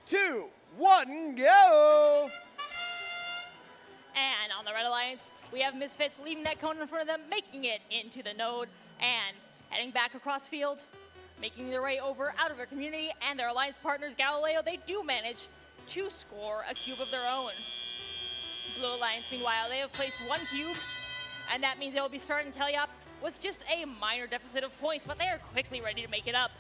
2, 1, go! And on the Red Alliance, we have Misfits leaving that cone in front of them, making it into the node, and heading back across field, making their way over out of their community, and their alliance partners, Galileo, they do manage to score a cube of their own. Blue Alliance, meanwhile, they have placed 1 cube, and that means they'll be starting Telyop with just a minor deficit of points, but they are quickly ready to make it up.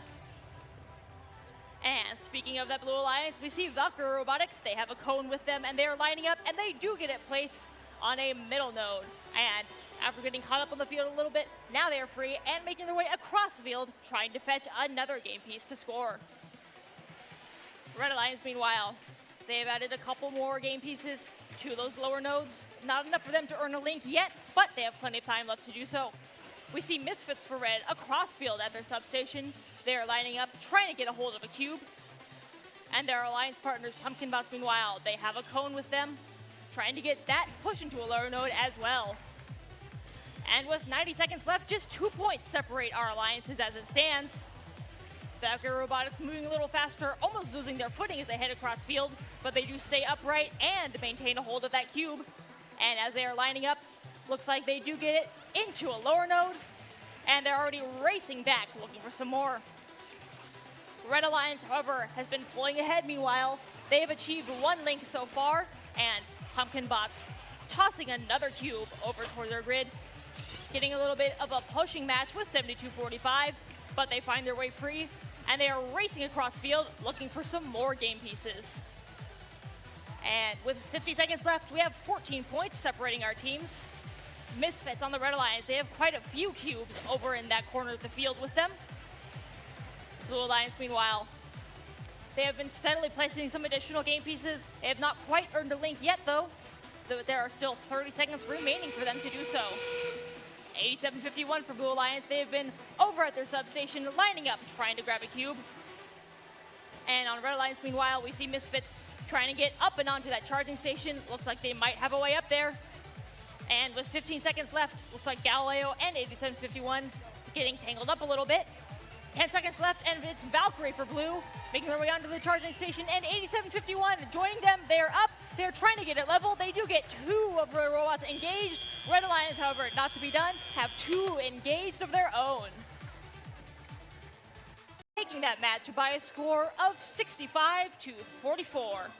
And speaking of that Blue Alliance, we see Valkyrie Robotics. They have a cone with them, and they are lining up, and they do get it placed on a middle node. And after getting caught up on the field a little bit, now they are free and making their way across the field, trying to fetch another game piece to score. Red Alliance, meanwhile, they have added a couple more game pieces to those lower nodes. Not enough for them to earn a link yet, but they have plenty of time left to do so. We see Misfits for Red across field at their substation. They are lining up, trying to get a hold of a cube. And their alliance partners, Pumpkin Bots, meanwhile, they have a cone with them, trying to get that push into a lower node as well. And with 90 seconds left, just 2 points separate our alliances as it stands. Valkyrie Robotics moving a little faster, almost losing their footing as they head across field, but they do stay upright and maintain a hold of that cube. And as they are lining up, looks like they do get it into a lower node, and they're already racing back, looking for some more. Red Alliance, however, has been pulling ahead meanwhile. They have achieved 1 link so far, and Pumpkin Bots tossing another cube over toward their grid, getting a little bit of a pushing match with 72-45, but they find their way free, and they are racing across field, looking for some more game pieces. And with 50 seconds left, we have 14 points separating our teams. Misfits on the Red Alliance, they have quite a few cubes over in that corner of the field with them. Blue Alliance, meanwhile, they have been steadily placing some additional game pieces. They have not quite earned a link yet, though. There are still 30 seconds remaining for them to do so. 87-51 for Blue Alliance. They have been over at their substation, lining up, trying to grab a cube. And on Red Alliance, meanwhile, we see Misfits trying to get up and onto that charging station. Looks like they might have a way up there. And with 15 seconds left, looks like Galileo and 87-51 getting tangled up a little bit. 10 seconds left, and it's Valkyrie for Blue, making their way onto the charging station, and 87-51 joining them. They're up. They're trying to get it level. They do get 2 of the robots engaged. Red Alliance, however, not to be done, have 2 engaged of their own. Taking that match by a score of 65-44.